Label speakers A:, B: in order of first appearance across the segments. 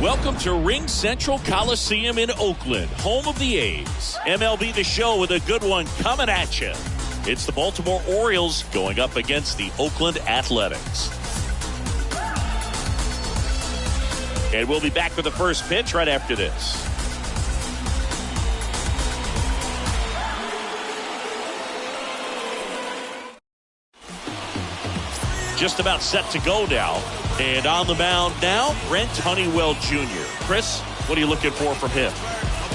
A: Welcome to Ring Central Coliseum in Oakland, home of the A's. MLB The Show with a good one coming at you. It's the Baltimore Orioles going up against the Oakland Athletics. And we'll be back with the first pitch right after this. Just about set to go now. And on the mound now, Brent Honeywell Jr. Chris, what are you looking for from him?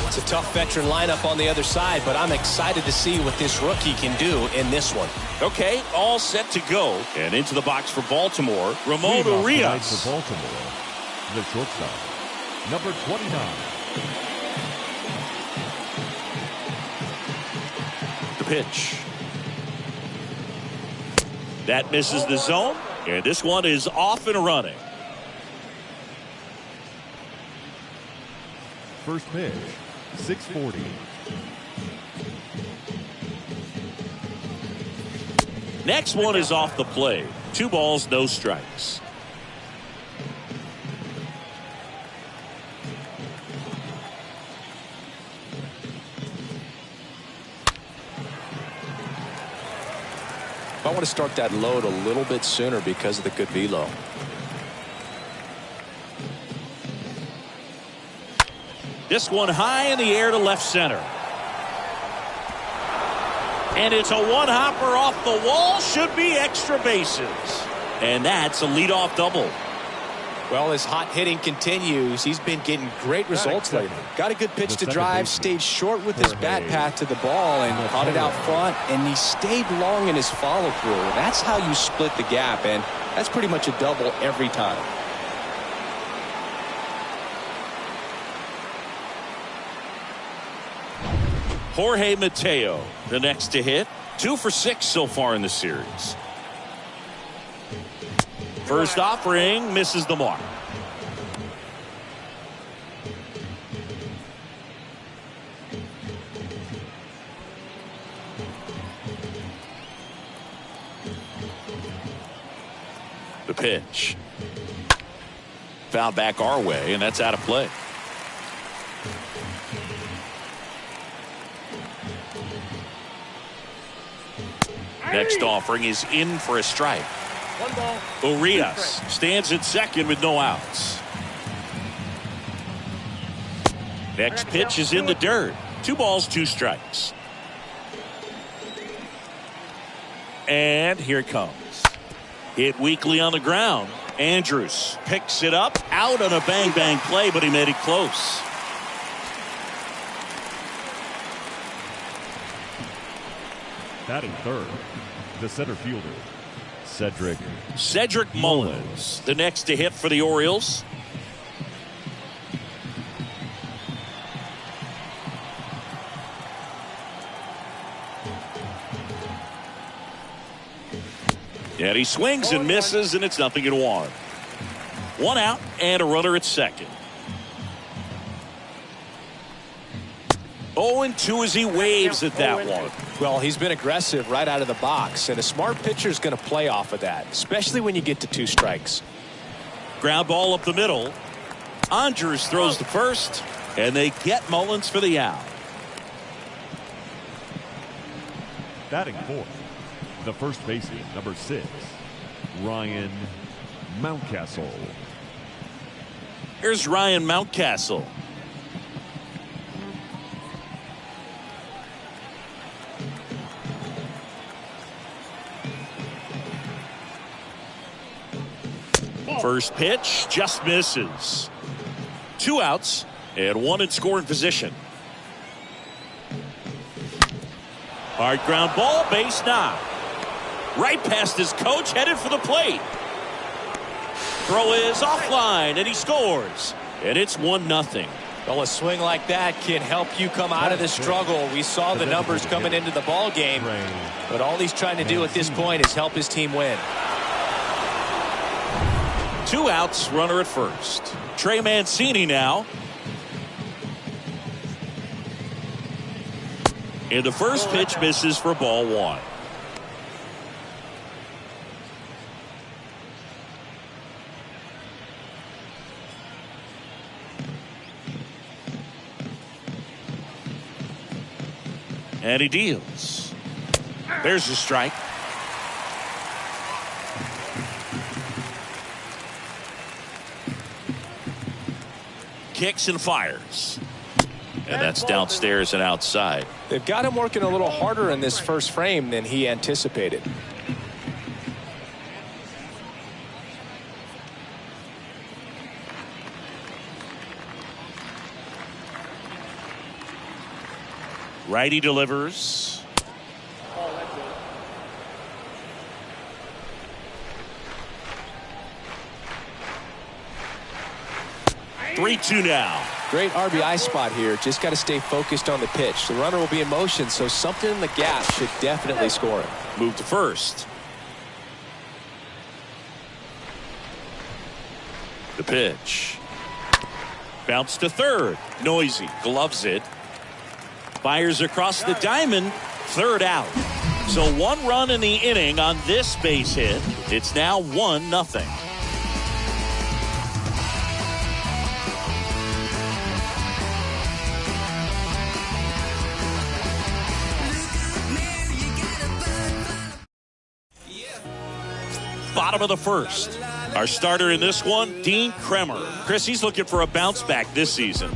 B: It's a tough veteran lineup on the other side, but I'm excited to see what this rookie can do in this one.
A: Okay, all set to go. And into the box for Baltimore, Ramon Urias.
C: For Baltimore, the shortstop, number 29.
A: The pitch. That misses the zone. And this one is off and running.
C: First pitch, 640.
A: Next one is off the plate. 2 balls, no strikes.
B: I want to start that load a little bit sooner because of the good velo.
A: This one high in the air to left center. And it's a one-hopper off the wall. Should be extra bases. And that's a leadoff double.
B: Well, as hot hitting continues, he's been getting great results lately. Got a good pitch to drive, stayed short with his bat path to the ball, and caught it out front, and he stayed long in his follow-through. That's how you split the gap, and that's pretty much a double every time.
A: Jorge Mateo, the next to hit. 2 for 6 so far in the series. First offering misses the mark. The pitch. Foul back our way, and that's out of play. Next offering is in for a strike.
D: 1 ball.
A: Urias stands at second with no outs. Next pitch is in the dirt. 2 balls, 2 strikes. And here it comes. Hit weakly on the ground. Andrews picks it up. Out on a bang-bang play, but he made it close.
C: Batting third, the center fielder,
A: Cedric Mullins, the next to hit for the Orioles. And he swings and misses, and it's 0-1. 1 out and a runner at second. 0-2 as he waves at that one.
B: Well, he's been aggressive right out of the box, and a smart pitcher is going to play off of that, especially when you get to 2 strikes.
A: Ground ball up the middle. Andrews throws to first, and they get Mullins for the out.
C: batting fourth, the first baseman, number 6, Ryan Mountcastle.
A: Here's Ryan Mountcastle. First pitch just misses. 2 outs and 1 in scoring position. Hard ground ball, base knock. Right past his coach, headed for the plate. Throw is offline and he scores. And it's 1-0.
B: Well, a swing like that can help you come out of the struggle. We saw the numbers coming into the ball game, but all he's trying to do at this point is help his team win.
A: 2 outs, runner at first. Trey Mancini now. And the first pitch misses for ball 1. And he deals. There's the strike. Kicks and fires. And that's downstairs and outside.
B: They've got him working a little harder in this first frame than he anticipated.
A: Righty delivers. 3-2 now.
B: Great RBI spot here. Just got to stay focused on the pitch. The runner will be in motion, so something in the gap should definitely score him.
A: Move to first. The pitch. Bounce to third. Noisy. Gloves it. Fires across the diamond. Third out. So 1 run in the inning on this base hit. It's now 1-0. Bottom of the first. Our starter in this one, Dean Kremer. Chris, he's looking for a bounce back this season.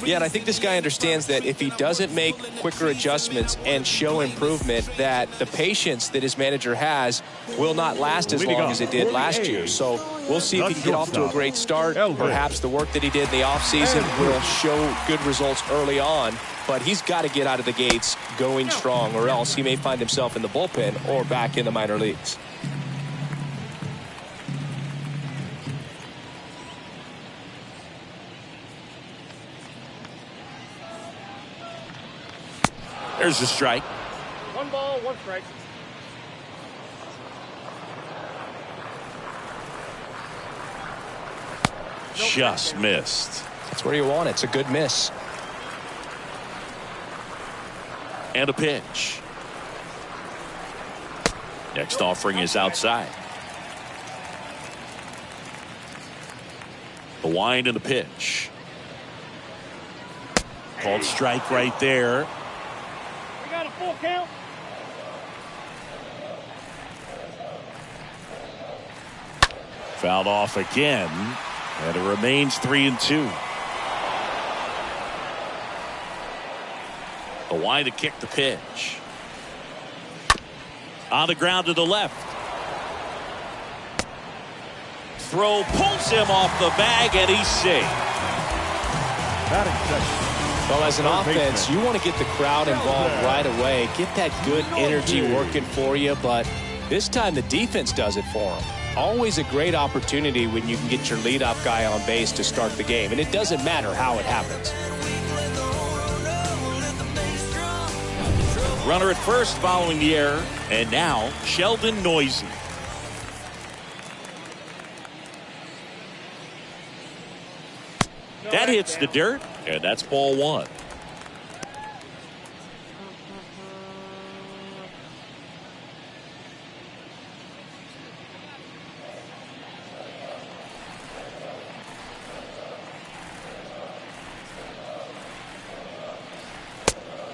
B: Yeah, and I think this guy understands that if he doesn't make quicker adjustments and show improvement, that the patience that his manager has will not last as long as it did last year. So we'll see if he can get off to a great start. Perhaps the work that he did in the offseason will show good results early on. But he's got to get out of the gates going strong, or else he may find himself in the bullpen or back in the minor leagues.
A: There's the strike.
D: 1 ball, 1 strike.
A: Just missed.
B: That's where you want it. It's a good miss.
A: And a pitch. Next offering is outside. The wind and the pitch. Called strike right there.
D: We got a full count.
A: Fouled off again. And it remains 3-2. The wind to kick the pitch. On the ground to the left. Throw pulls him off the bag and he's safe.
B: Well, as an offense, you want to get the crowd involved right away. Get that good energy working for you, but this time the defense does it for them. Always a great opportunity when you can get your leadoff guy on base to start the game, and it doesn't matter how it happens.
A: Runner at first following the error, and now Sheldon Noisy. That hits the dirt, and that's ball 1.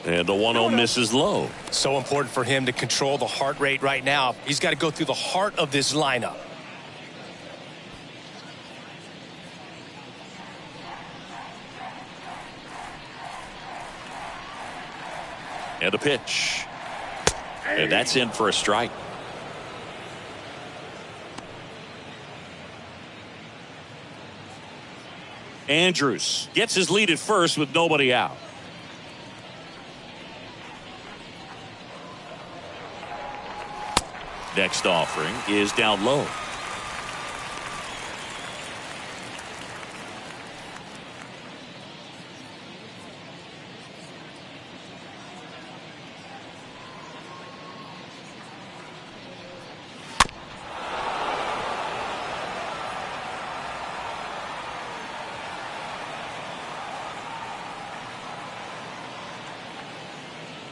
A: And the 1-0 misses low.
B: So important for him to control the heart rate right now. He's got to go through the heart of this lineup.
A: And a pitch. And that's in for a strike. Andrews gets his lead at first with nobody out. Next offering is down low.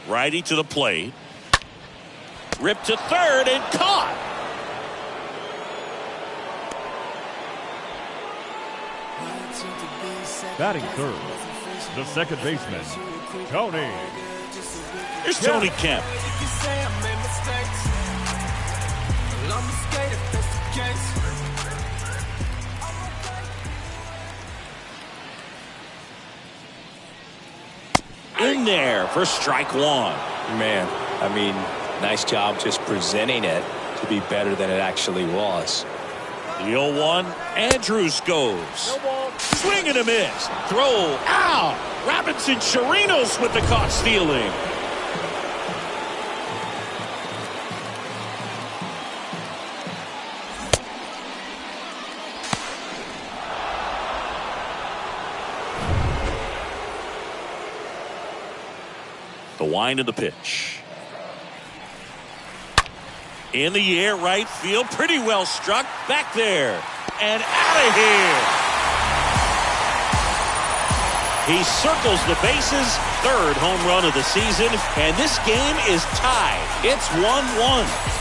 A: Righty to the plate. Ripped to third and caught.
C: Batting third, the second baseman, Tony.
A: Here's Tony Kemp. In there for strike one.
B: Man, I mean, nice job just presenting it to be better than it actually was.
A: The 0-1, Andrews goes. Swing and a miss. Throw out. Robinson Chirinos with the caught stealing. The wind of the pitch. In the air, right field. Pretty well struck. Back there. And out of here. He circles the bases. Third home run of the season. And this game is tied. It's 1-1.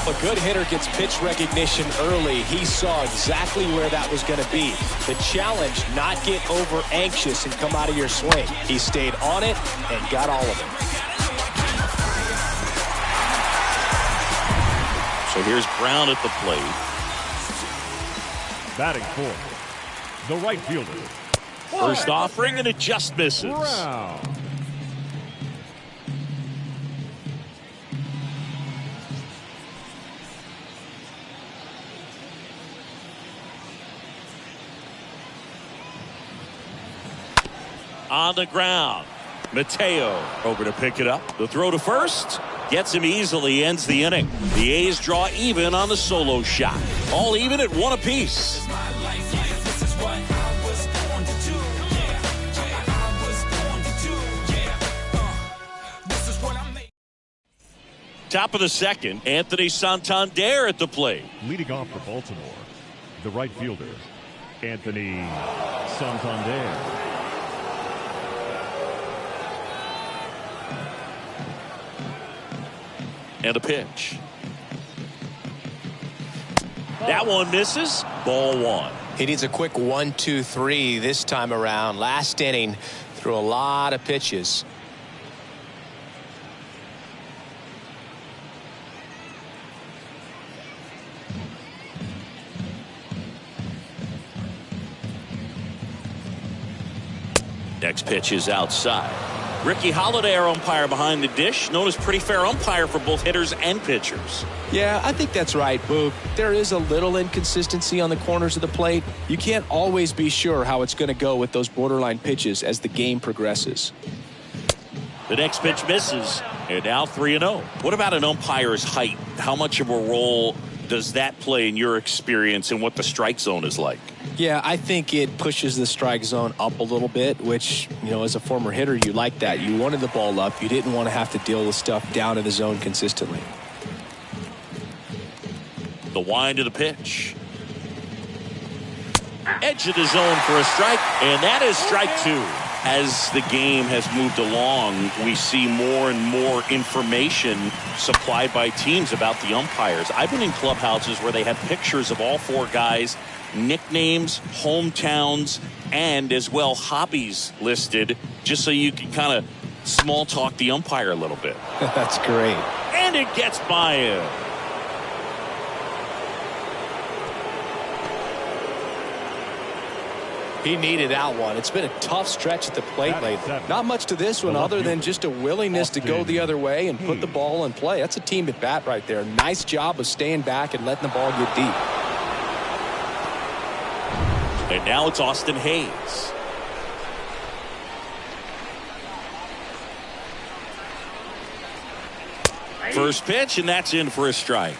B: A good hitter gets pitch recognition early. He saw exactly where that was going to be. The challenge, not get over anxious and come out of your swing. He stayed on it and got all of it.
A: So here's Brown at the plate.
C: Batting fourth, the right fielder.
A: First offering and it just misses.
C: Brown.
A: On the ground. Mateo over to pick it up. The throw to first. Gets him easily, ends the inning. The A's draw even on the solo shot. All even at one apiece. Top of the second, Anthony Santander at the plate.
C: Leading off for Baltimore, the right fielder, Anthony Santander.
A: And a pitch. That one misses. Ball one.
B: He needs a quick 1-2-3 this time around. Last inning, threw a lot of pitches.
A: Next pitch is outside. Ricky Holiday, our umpire behind the dish, known as pretty fair umpire for both hitters and pitchers.
B: Yeah, I think that's right, Boog. There is a little inconsistency on the corners of the plate. You can't always be sure how it's going to go with those borderline pitches as the game progresses.
A: The next pitch misses, and now 3-0. What about an umpire's height? How much of a role does that play in your experience and what the strike zone is like?
B: Yeah, I think it pushes the strike zone up a little bit, which, you know, as a former hitter, you like that. You wanted the ball up. You didn't want to have to deal with stuff down in the zone consistently.
A: The wind of the pitch. Edge of the zone for a strike, and that is strike two. As the game has moved along, we see more and more information supplied by teams about the umpires. I've been in clubhouses where they had pictures of all four guys, nicknames, hometowns, and as well hobbies listed, just so you can kind of small talk the umpire a little bit.
B: That's great.
A: And it gets by him.
B: He needed that one. It's been a tough stretch at the plate lately. Not much to this one other than just a willingness to go the other way and put the ball in play. That's a team at bat right there. Nice job of staying back and letting the ball get deep.
A: And now it's Austin Hayes. First pitch, and that's in for a strike.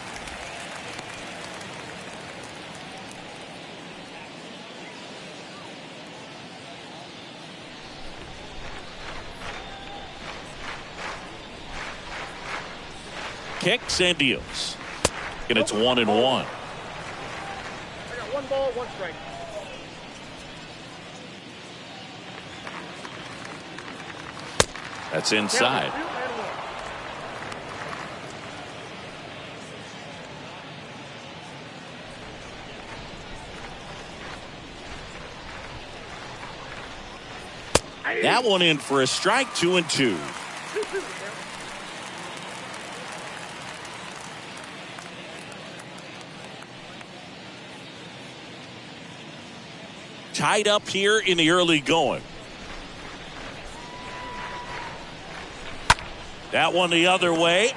A: Kicks and deals. And it's 1-1.
D: 1 ball, 1 strike.
A: That's inside. That one in for a strike, 2-2. Tied up here in the early going. That one the other way.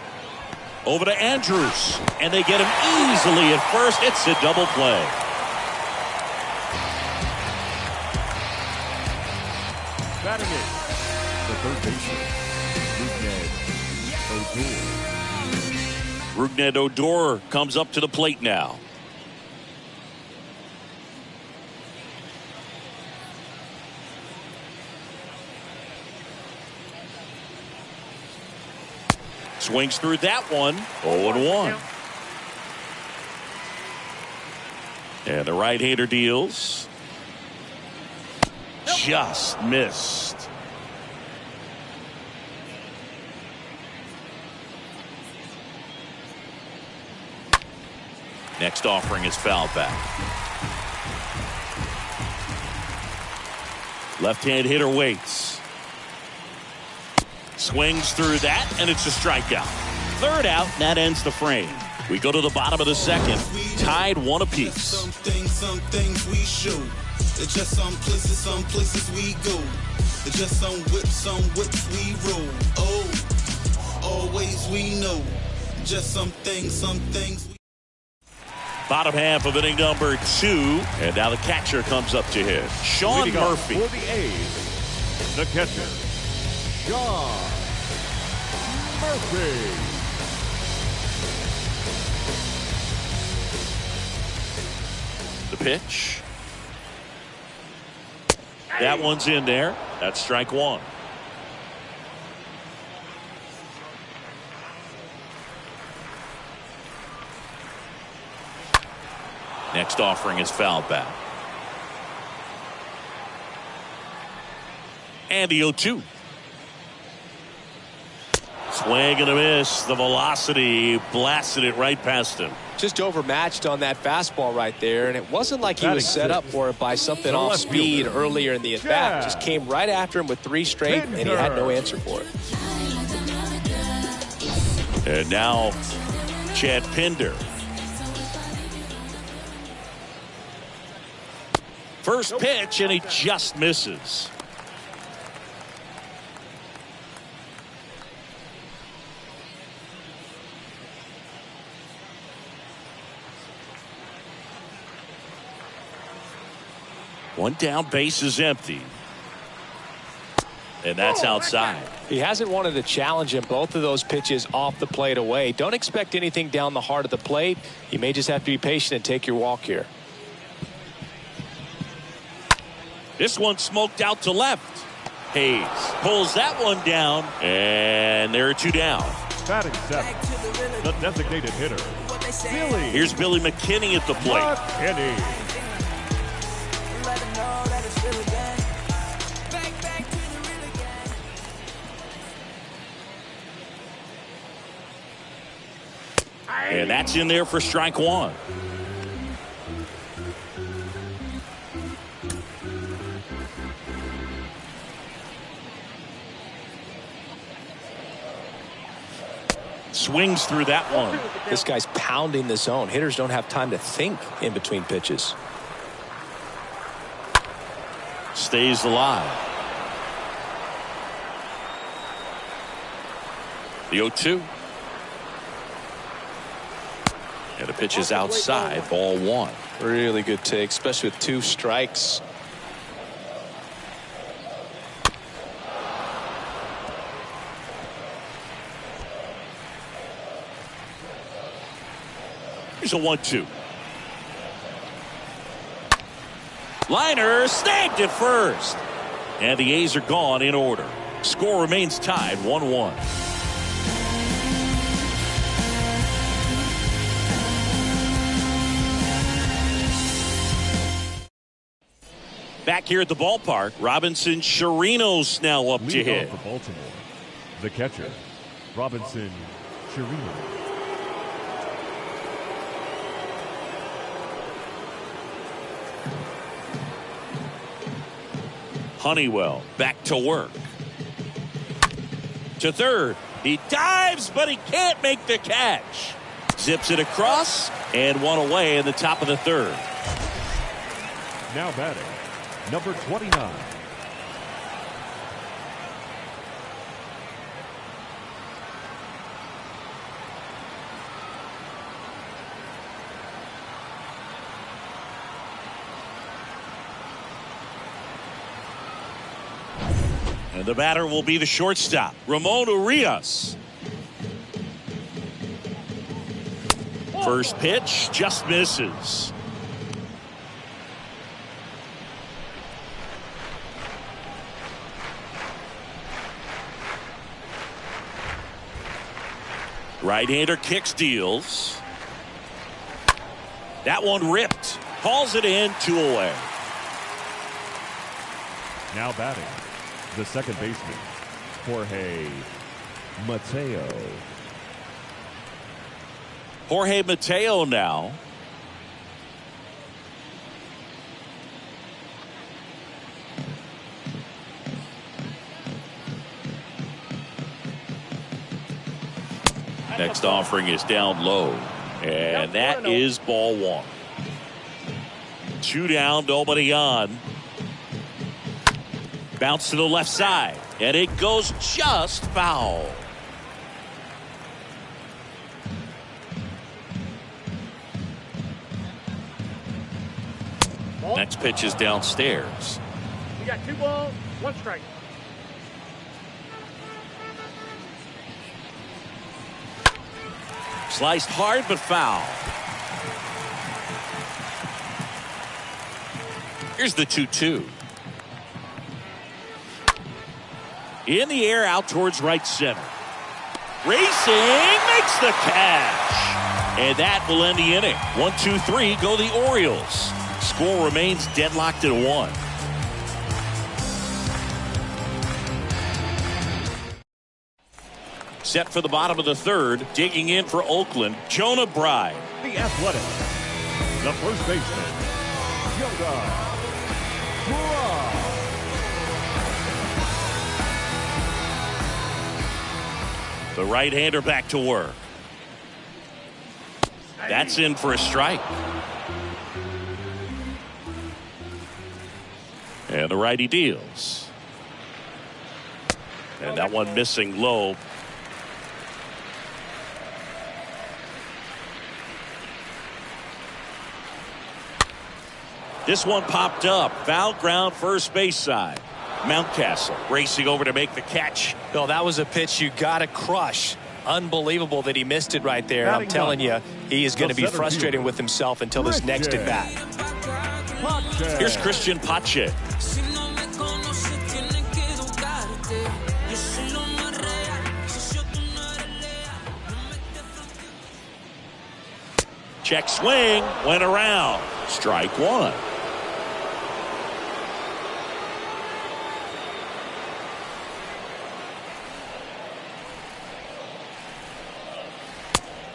A: Over to Andrews. And they get him easily at first. It's a double play.
C: Batting it, the third baseman,
A: Rougned Odor comes up to the plate now. Swings through that one. 0-1. And the right-hander deals. Just missed. Next offering is fouled back. Left-hand hitter waits. Swings through that, and it's a strikeout. Third out, and that ends the frame. We go to the bottom of the second, tied 1 apiece.
E: Some things we show. It's just some places we go. It's just some whips we roll. Oh, always we know. Just some things we...
A: Bottom half of inning number 2, and now the catcher comes up to hit. Sean
C: leading off
A: Murphy.
C: for the A's, the catcher, Sean Murphy.
A: The pitch. That one's in there. That's strike 1. Next offering is fouled back. And the 0-2. Swing and a miss. The velocity blasted it right past him.
B: Just overmatched on that fastball right there, and it wasn't like he was set up for it by something off speed earlier in the at-bat. Just came right after him with 3 straight, and he had no answer for it.
A: And now Chad Pinder. First pitch, and he just misses. One down, base is empty. And that's outside.
B: He hasn't wanted to challenge him both of those pitches off the plate away. Don't expect anything down the heart of the plate. You may just have to be patient and take your walk here.
A: This one smoked out to left. Hayes pulls that one down, and there are 2 down.
C: Batting 7, the designated hitter, Billy.
A: Here's Billy McKinney at the plate.
C: McKinney.
A: And that's in there for strike 1. Swings through that one.
B: This guy's pounding the zone. Hitters don't have time to think in between pitches.
A: Stays alive. The 0-2. And the pitch is outside, ball 1.
B: Really good take, especially with 2 strikes.
A: Here's a 1-2. Liner snagged at first. And the A's are gone in order. Score remains tied 1-1. Back here at the ballpark, Robinson Chirinos now up to
C: Leading
A: hit.
C: off for Baltimore, the catcher, Robinson Chirinos.
A: Honeywell back to work. To third. He dives, but he can't make the catch. Zips it across and one away in the top of the third.
C: Now batting, number 29.
A: And the batter will be the shortstop, Ramon Urias. First pitch just misses. Right-hander kicks, deals. That one ripped. Hauls it in, 2 away.
C: Now batting, the second baseman, Jorge Mateo.
A: Jorge Mateo now. Next offering is down low. And that is ball 1. 2 down, nobody on. Bounce to the left side. And it goes just foul. Next pitch is downstairs.
D: You got 2 balls, 1 strike.
A: Sliced hard but foul. Here's the 2-2. In the air out towards right center. Racing makes the catch. And that will end the inning. 1-2-3 go the Orioles. Score remains deadlocked at 1. Set for the bottom of the third. Digging in for Oakland, Jonah Bride.
C: The Athletic, the first baseman, Jonah Bride.
A: The right-hander back to work. That's in for a strike. And the righty deals. And that one missing low. This one popped up. Foul ground, first base side. Mountcastle racing over to make the catch.
B: Well, that was a pitch you got to crush. Unbelievable that he missed it right there. I'm telling you, he is going to be frustrated with himself until this next at bat.
A: Here's Christian Pache. Check swing, went around. Strike 1.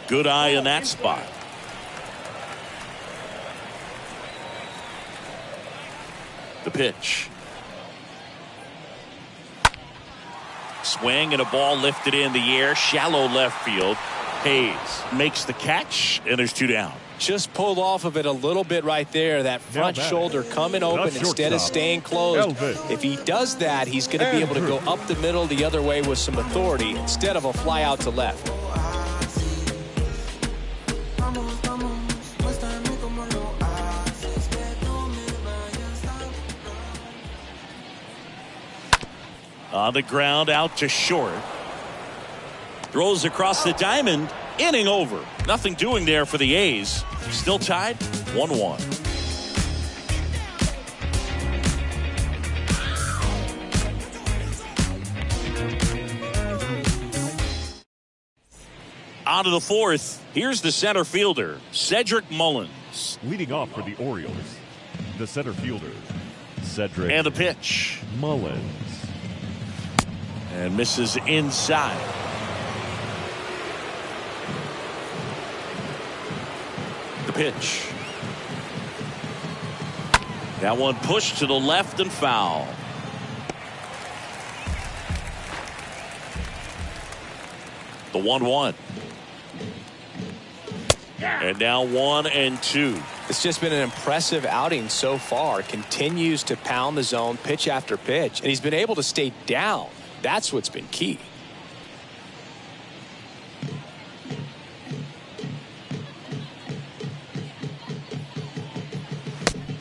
A: Good eye in that spot. The pitch. Swing and a ball lifted in the air, shallow left field. Hayes makes the catch, and there's 2 down.
B: Just pulled off of it a little bit right there. That front shoulder coming open instead of staying closed. If he does that, he's going to be able to go up the middle the other way with some authority instead of a fly out to left.
A: On the ground, out to short. Throws across the diamond. Inning over. Nothing doing there for the A's. Still tied 1-1. On to the 4th. Here's the center fielder, Cedric Mullins.
C: Leading off for the Orioles, the center fielder, Cedric.
A: And the pitch.
C: Mullins.
A: And misses inside. The pitch. That one pushed to the left and foul. The 1-1. And now 1-2.
B: It's just been an impressive outing so far. Continues to pound the zone pitch after pitch. And he's been able to stay down. That's what's been key.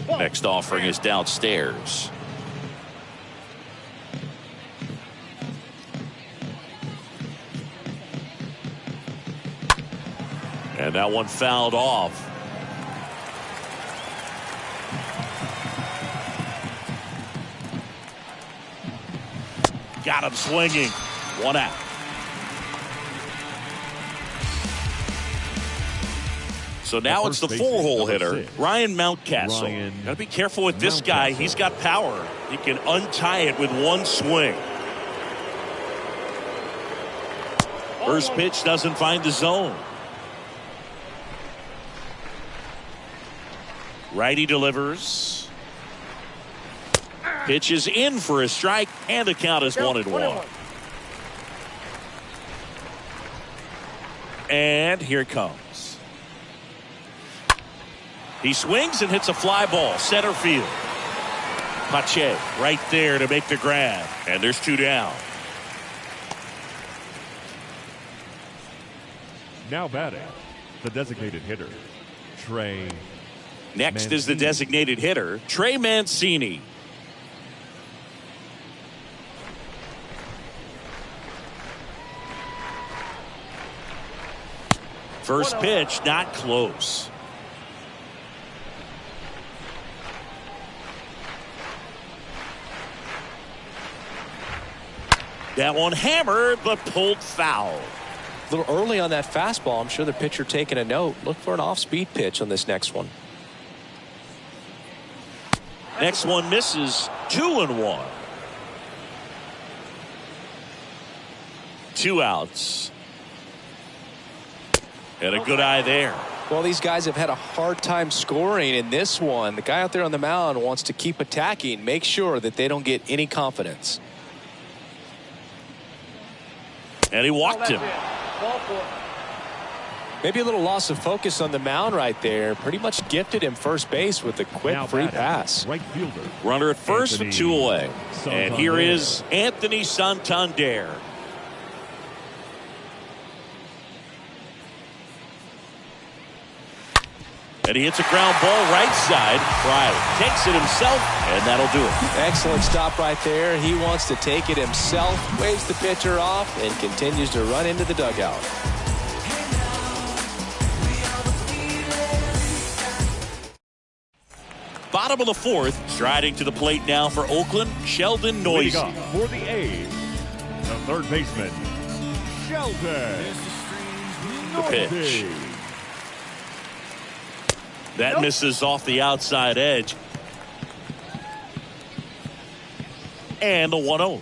A: Next offering is downstairs. And that one fouled off. Got him swinging. 1 out. So now it's the 4-hole hitter, Ryan Mountcastle. Got to be careful with this guy. He's got power. He can untie it with one swing. First pitch doesn't find the zone. Righty delivers. Pitch is in for a strike, and the count is 1-1. And here it comes. He swings and hits a fly ball, center field. Pache right there to make the grab, and there's 2 down.
C: Now batting, the designated hitter, Trey.
A: Next is the designated hitter, Trey Mancini. First pitch, not close. That one hammered, but pulled foul.
B: A little early on that fastball. I'm sure the pitcher taking a note. Look for an off-speed pitch on this next one.
A: Next one misses. 2-1. 2 outs. And a good eye there.
B: Well, these guys have had a hard time scoring in this one. The guy out there on the mound wants to keep attacking, make sure that they don't get any confidence.
A: And he walked him.
B: Maybe a little loss of focus on the mound right there. Pretty much gifted him first base with a quick free pass.
C: Right fielder.
A: Runner at first with 2 away. And here is Anthony Santander. And he hits a ground ball right side. Fry takes it himself, and that'll do it.
B: Excellent stop right there. He wants to take it himself, waves the pitcher off, and continues to run into the dugout.
A: Bottom of the 4th, striding to the plate now for Oakland, Sheldon Noisy.
C: For the A's, the third baseman, Sheldon.
A: The pitch. That misses off the outside edge. And the 1-0.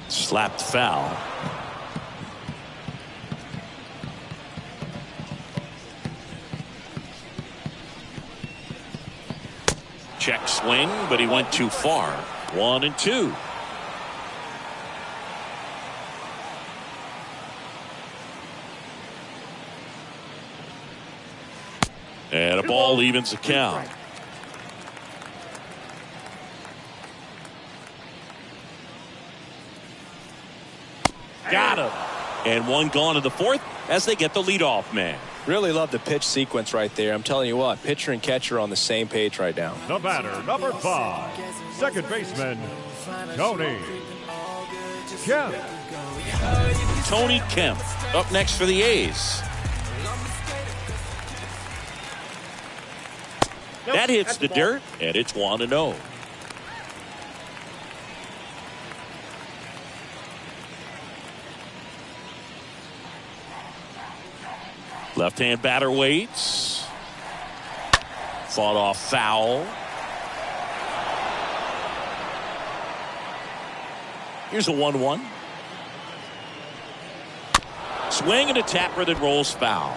A: Slapped foul. Check swing, but he went too far. 1-2. And a ball evens the count. Got him. And one gone in the 4th as they get the leadoff man.
B: Really love the pitch sequence right there. I'm telling you what, pitcher and catcher are on the same page right now.
C: The batter, number 5, second baseman, Tony Kemp.
A: Tony Kemp up next for the A's. That hits the dirt, and it's 1-0. Left-hand batter waits. Fought off foul. Here's a 1-1. Swing and a tapper that rolls foul.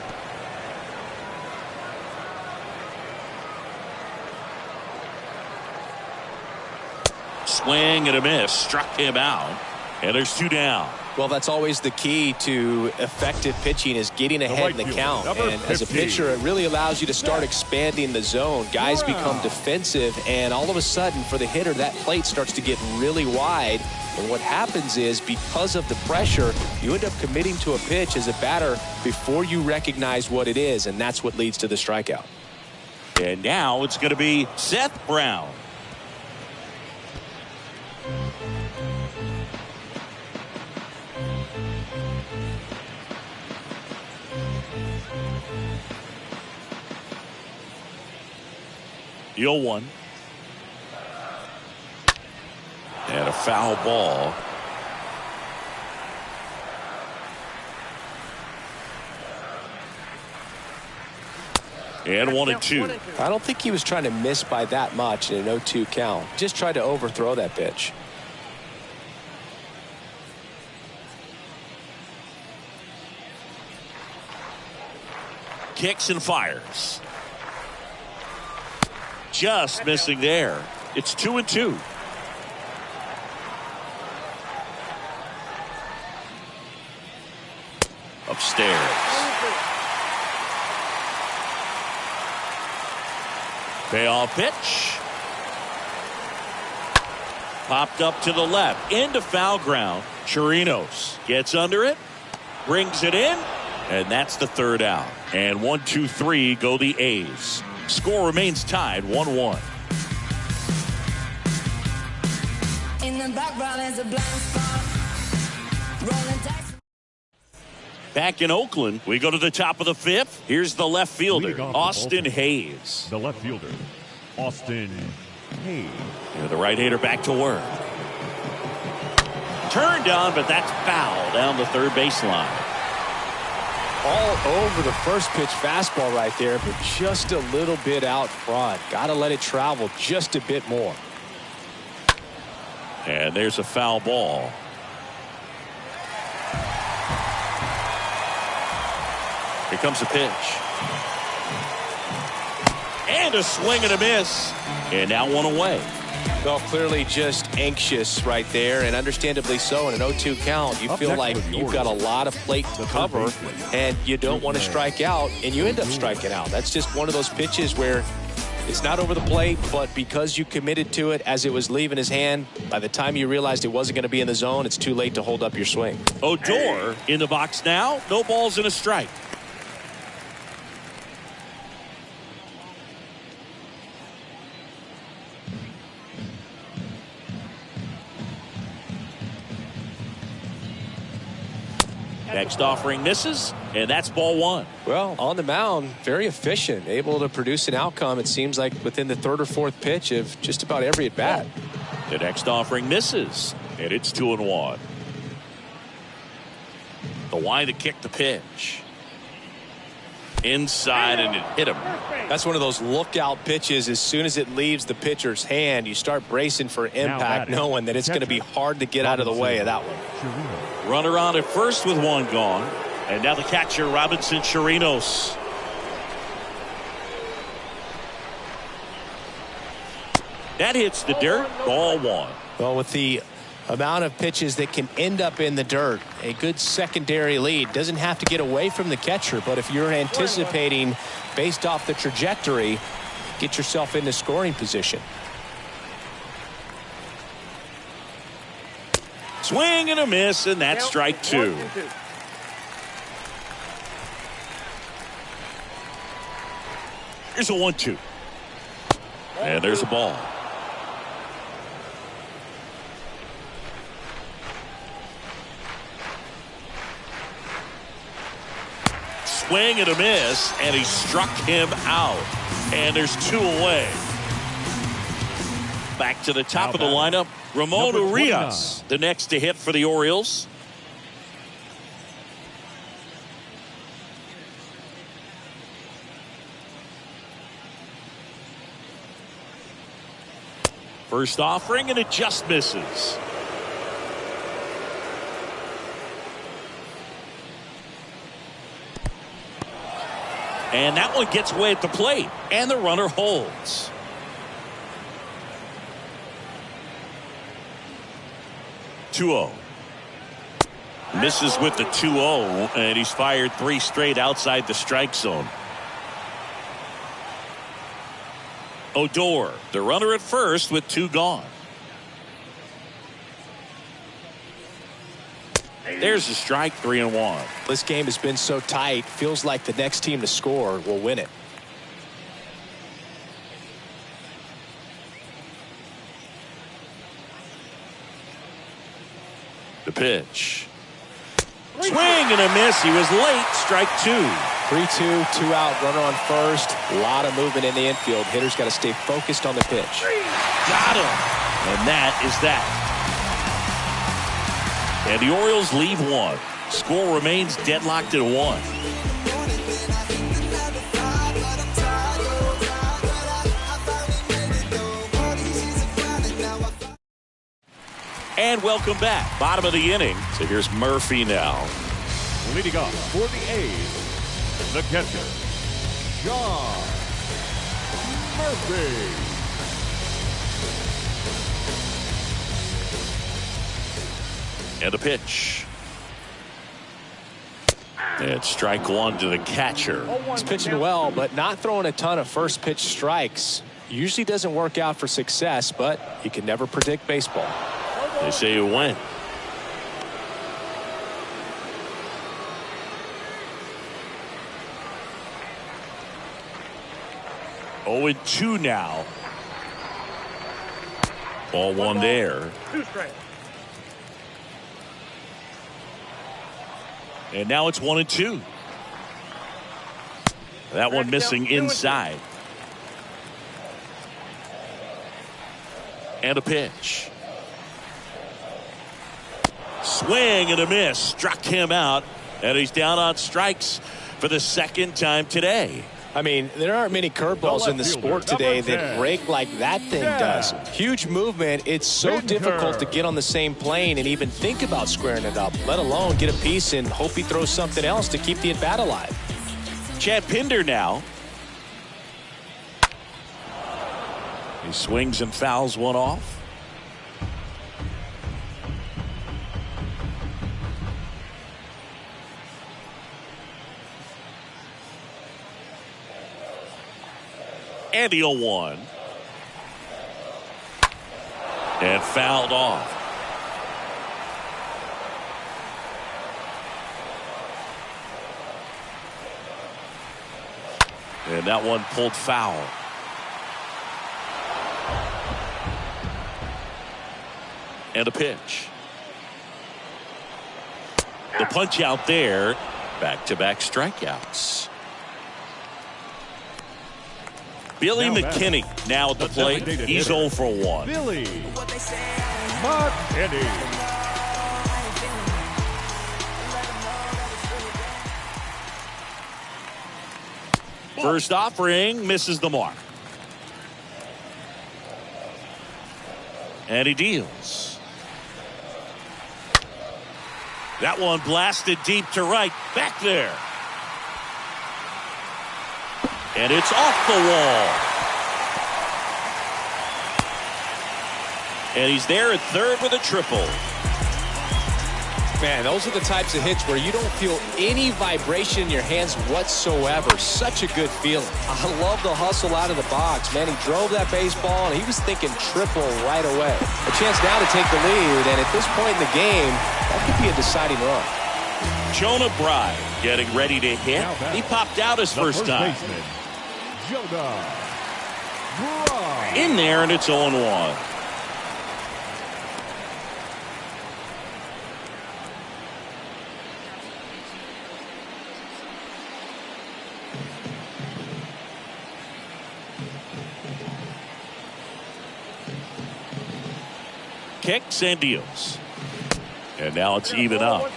A: Swing and a miss. Struck him out. And there's 2 down.
B: Well, that's always the key to effective pitching, is getting ahead in the count. And as a pitcher, it really allows you to start expanding the zone. Guys become defensive, and all of a sudden, for the hitter, that plate starts to get really wide. And what happens is, because of the pressure, you end up committing to a pitch as a batter before you recognize what it is, and that's what leads to the strikeout.
A: And now it's going to be Seth Brown. The 0-1. And a foul ball. And 1-2.
B: I don't think he was trying to miss by that much in an 0-2 count. Just tried to overthrow that pitch.
A: Kicks and fires. Just missing there. It's 2-2. Upstairs. Payoff pitch. Popped up to the left. Into foul ground. Chirinos gets under it. Brings it in. And that's the 3rd out. And 1-2-3 go the A's. Score remains tied 1-1.
F: In the background is a blank spot. Rolling dice.
A: Back in Oakland, we go to the top of the 5th. Here's the left fielder, Austin Hayes.
C: The left fielder, Austin Hayes.
A: Here the right-hander back to work. Turned on, but that's foul down the third baseline.
B: All over the first pitch fastball right there, but just a little bit out front. Got to let it travel just a bit more.
A: And there's a foul ball. Here comes a pitch. And a swing and a miss. And now 1 away.
B: Well, clearly just anxious right there, and understandably so. In an 0-2 count, you feel like you've got a lot of plate to cover, and you don't want to strike out, and you end up striking out. That's just one of those pitches where it's not over the plate, but because you committed to it as it was leaving his hand, by the time you realized it wasn't going to be in the zone, it's too late to hold up your swing.
A: Odor in the box now. No balls and a strike. Next offering misses, and that's ball 1.
B: Well, on the mound, very efficient, able to produce an outcome, it seems like, within the 3rd or 4th pitch of just about every at-bat.
A: The next offering misses, and it's 2-1. The Y that kicked the pitch. Inside, and it hit him.
B: That's one of those lookout pitches. As soon as it leaves the pitcher's hand, you start bracing for impact, knowing that it's going to be hard to get out of the way of that one.
A: Runner on at first with 1 gone. And now the catcher, Robinson Chirinos. That hits the dirt. Ball 1.
B: Well, with the amount of pitches that can end up in the dirt, a good secondary lead. Doesn't have to get away from the catcher, but if you're anticipating based off the trajectory, get yourself into scoring position.
A: Swing and a miss, and that's strike 2. Here's a 1-2. And there's a ball. Swing and a miss, and he struck him out. And there's 2 away. Back to the top of the lineup, Ramon Urias, the next to hit for the Orioles. First offering, and it just misses. And that one gets away at the plate, and the runner holds. Two-0. Misses with the 2-0, and he's fired 3 straight outside the strike zone. Odor, the runner at first with 2 gone. There's a strike, 3-1.
B: This game has been so tight, feels like the next team to score will win it.
A: The pitch. Swing and a miss. He was late. Strike 2.
B: 3-2, 2 out, runner on first. A lot of movement in the infield. Hitters got to stay focused on the pitch.
A: Got him. And that is that. And the Orioles leave 1. Score remains deadlocked at 1. And welcome back. Bottom of the inning. So here's Murphy now.
C: Leading off for the A's, the catcher, John Murphy.
A: And a pitch. And strike 1 to the catcher.
B: He's pitching well, but not throwing a ton of first pitch strikes. Usually doesn't work out for success, but you can never predict baseball.
A: They say you win. Oh, and 2 now. Ball 1 there.
D: 2 straight.
A: And now it's 1 and 2. That one missing inside. And a pitch. Swing and a miss. Struck him out. And he's down on strikes for the 2nd time today.
B: I mean, there aren't many curveballs in the sport today that break like that thing does. Huge movement. It's so difficult to get on the same plane and even think about squaring it up, let alone get a piece and hope he throws something else to keep the at-bat alive.
A: Chad Pinder now. He swings and fouls one off. And the 0-1. And fouled off. And that one pulled foul. And a pitch. The punch out there. Back-to-back strikeouts. Billy McKinney now at the plate. He's 0 for 1.
C: Billy McKinney.
A: First offering misses the mark. And he deals. That one blasted deep to right. Back there. And it's off the wall. And he's there at third with a triple.
B: Man, those are the types of hits where you don't feel any vibration in your hands whatsoever. Such a good feeling. I love the hustle out of the box. Man, he drove that baseball, and he was thinking triple right away. A chance now to take the lead, and at this point in the game, that could be a deciding run.
A: Jonah Bride getting ready to hit. He popped out his first time.
C: Baseman, Jonah Bride.
A: In there, and it's 0-1. Kicks and deals. And now it's even up.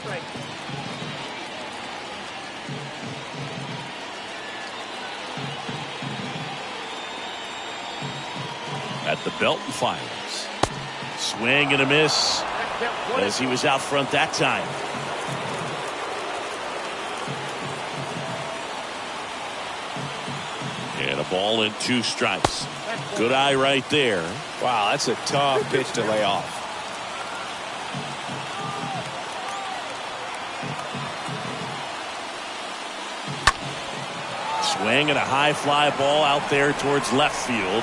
A: At the belt and fires. Swing and a miss as he was out front that time. And a ball and 2 strikes. Good eye right there.
B: Wow, that's a tough pitch to lay off.
A: Swing and a high fly ball out there towards left field.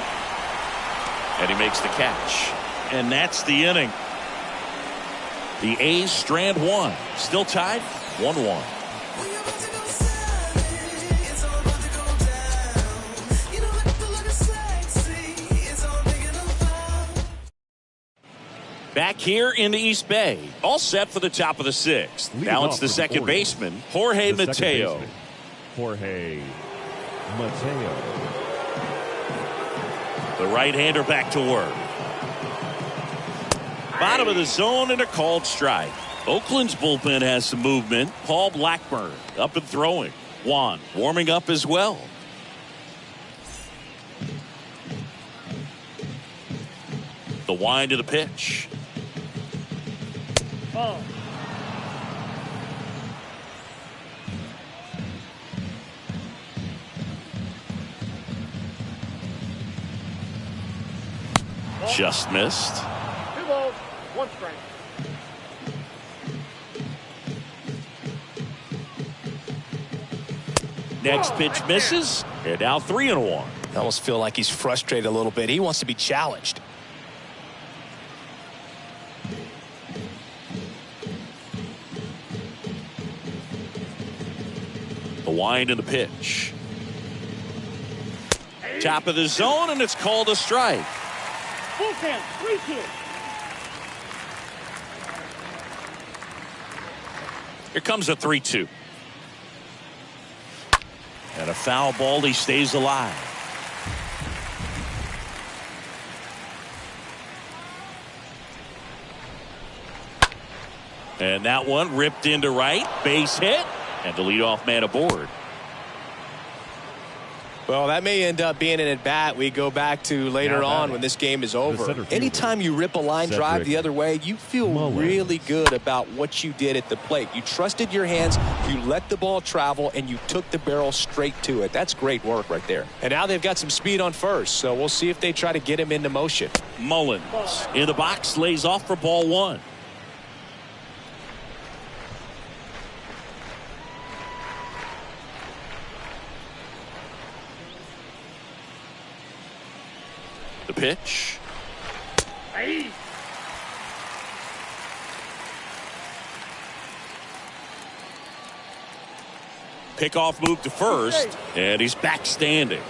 A: And he makes the catch. And that's the inning. The A's strand 1. Still tied 1-1. Back here in the East Bay. All set for the top of the 6th. Now it's the second baseman, Jorge Mateo.
C: Jorge Mateo.
A: The right-hander back to work. Bottom of the zone and a called strike. Oakland's bullpen has some movement. Paul Blackburn up and throwing. Juan warming up as well. The wind of the pitch.
D: Oh.
A: Just missed.
D: 2 balls, 1 strike.
A: Next pitch misses. And now 3-1.
B: I almost feel like he's frustrated a little bit. He wants to be challenged.
A: The wind and the pitch. Top of the zone, and it's called a strike.
D: Full count, 3-2.
A: Here comes a 3-2. And a foul ball. He stays alive. And that one ripped into right. Base hit. And the leadoff man aboard.
B: Well, that may end up being an at-bat we go back to later on when this game is over. Anytime you rip a line drive the other way, you feel really good about what you did at the plate. You trusted your hands, you let the ball travel, and you took the barrel straight to it. That's great work right there. And now they've got some speed on first, so we'll see if they try to get him into motion.
A: Mullins in the box, lays off for ball 1. The pitch.
D: Hey.
A: Pickoff move to first, and he's back standing.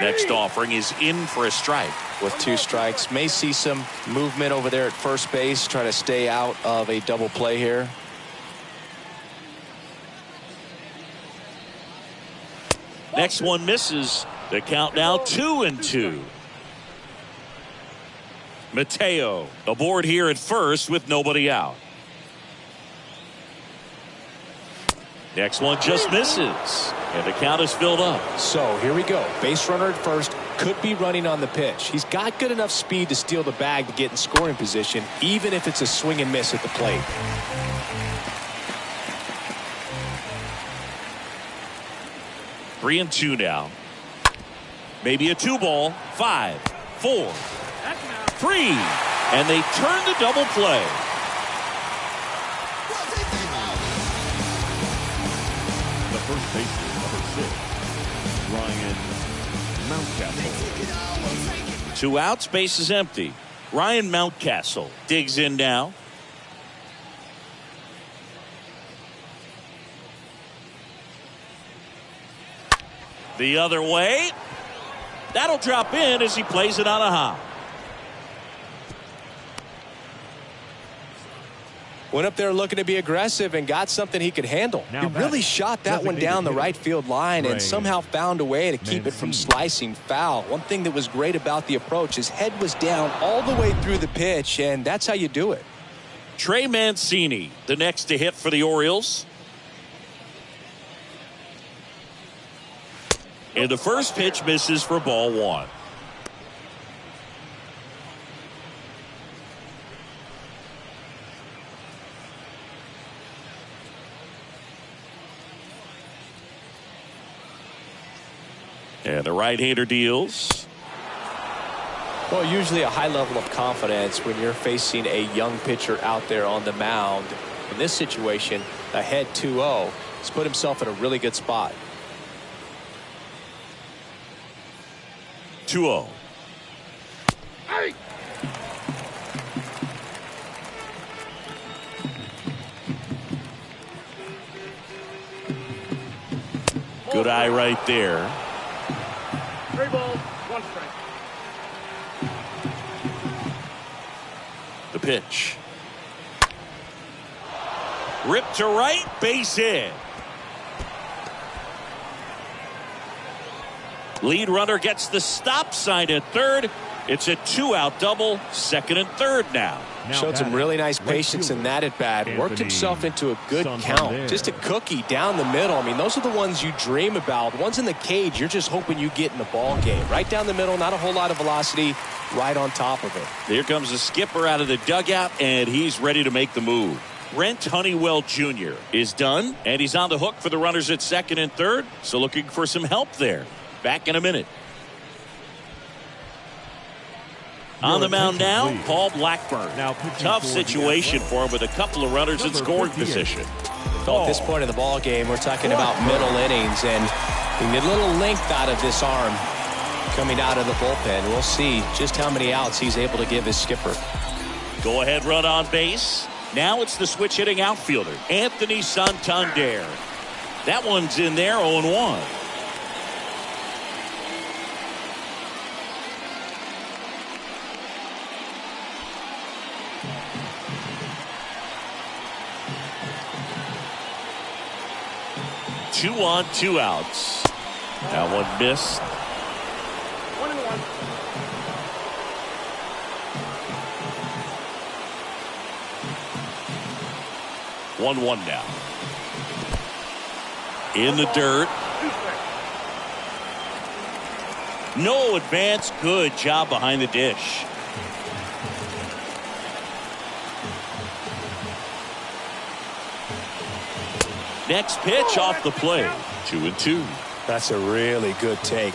A: Next offering is in for a strike.
B: With 2 strikes, may see some movement over there at first base, try to stay out of a double play here.
A: Next one misses. The count now 2-2. Mateo aboard here at first with nobody out. Next one just misses. And the count is filled up.
B: So here we go. Base runner at first. Could be running on the pitch. He's got good enough speed to steal the bag to get in scoring position, even if it's a swing and miss at the plate.
A: Three and two now. Maybe a 2-ball. 5, 4, 3. And they turn the double play.
C: The first baseman, number 6, Ryan Mountcastle.
A: 2 outs, base is empty. Ryan Mountcastle digs in now. The other way. That'll drop in as he plays it on a hop.
B: Went up there looking to be aggressive and got something he could handle. He really shot that one down the right field line and somehow found a way to keep it from slicing foul. One thing that was great about the approach, his head was down all the way through the pitch, and that's how you do it.
A: Trey Mancini, the next to hit for the Orioles. And the first pitch misses for ball one. And the right-hander deals.
B: Well, usually a high level of confidence when you're facing a young pitcher out there on the mound. In this situation, ahead 2-0. He's put himself in a really good spot.
A: 2-0.
D: Hey!
A: Good eye right there.
D: 3 balls, 1 strike.
A: The pitch. Ripped to right, base hit. Lead runner gets the stop sign at third. It's a 2-out double, second and third now.
B: Showed some really nice patience in that at bat. Worked himself into a good count. Just a cookie down the middle. I mean, those are the ones you dream about. Ones in the cage, you're just hoping you get in the ball game. Right down the middle, not a whole lot of velocity, right on top of it.
A: Here comes the skipper out of the dugout, and he's ready to make the move. Brent Honeywell Jr. is done, and he's on the hook for the runners at second and third, so looking for some help there. Back in a minute. On the mound now, Paul Blackburn. Tough situation for him with a couple of runners in scoring position.
B: At this point in the ball game, we're talking about middle innings, and we need a little length out of this arm coming out of the bullpen. We'll see just how many outs he's able to give his skipper.
A: Go ahead run on base. Now it's the switch hitting outfielder, Anthony Santander. That one's in there, 0-1. Two on, 2 outs. That one missed.
D: 1-1.
A: One now. In the dirt.
D: 2 strikes.
A: No advance. Good job behind the dish. Next pitch off the plate. 2-2.
B: That's a really good take.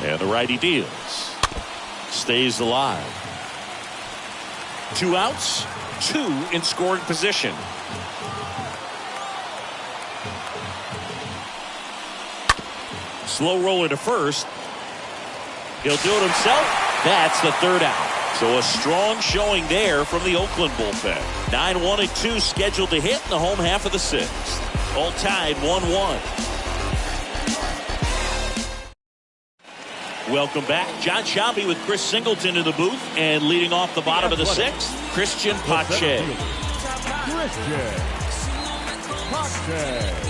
A: And the righty deals. Stays alive. 2 outs, 2 in scoring position. Slow roller to first. He'll do it himself. That's the 3rd out. So a strong showing there from the Oakland bullpen. 9-1-2 scheduled to hit in the home half of the 6th. All tied 1-1. Welcome back. John Sciambi with Chris Singleton in the booth, and leading off the bottom of the 6th, Christian Pache.
C: Christian Pache.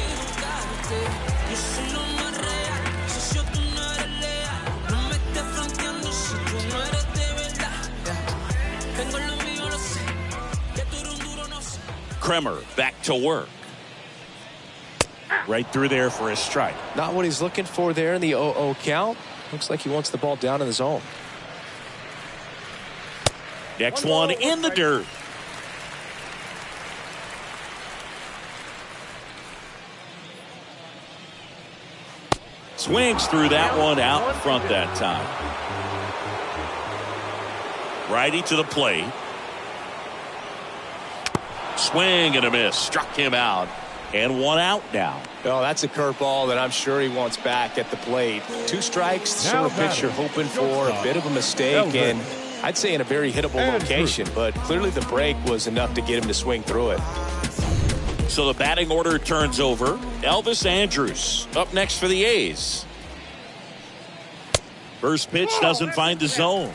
A: Kremer back to work. Right through there for a strike.
B: Not what he's looking for there in the 0-0 count. Looks like he wants the ball down in the zone.
A: Next one in the dirt. Swings through that one out in front that time. Righty to the plate. Swing and a miss. Struck him out. And 1 out now.
B: Oh, that's a curveball that I'm sure he wants back at the plate. 2 strikes, the sort of pitch you're hoping for. A bit of a mistake, and I'd say in a very hittable location. But clearly the break was enough to get him to swing through it.
A: So the batting order turns over. Elvis Andrus up next for the A's. First pitch doesn't find the zone.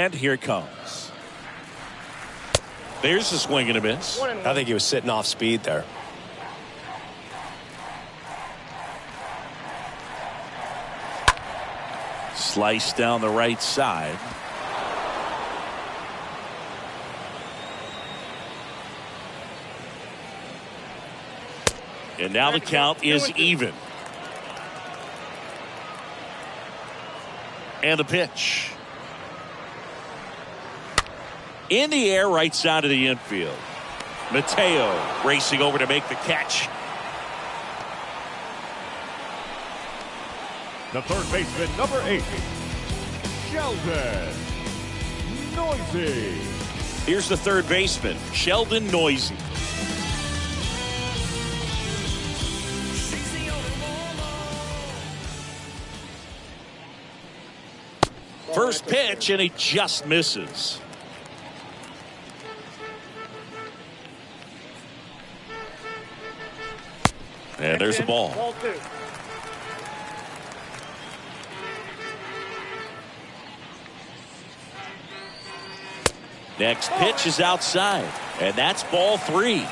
A: And here it comes. There's a swing and a miss.
B: I think he was sitting off speed there.
A: Slice down the right side. And now the count is even. And the pitch. In the air, right side of the infield. Mateo racing over to make the catch.
C: The third baseman, number 8, Sheldon Noisy.
A: Here's the third baseman, Sheldon Noisy. First pitch, and he just misses. And there's a ball.
D: Ball 2.
A: Next pitch is outside, and that's ball 3.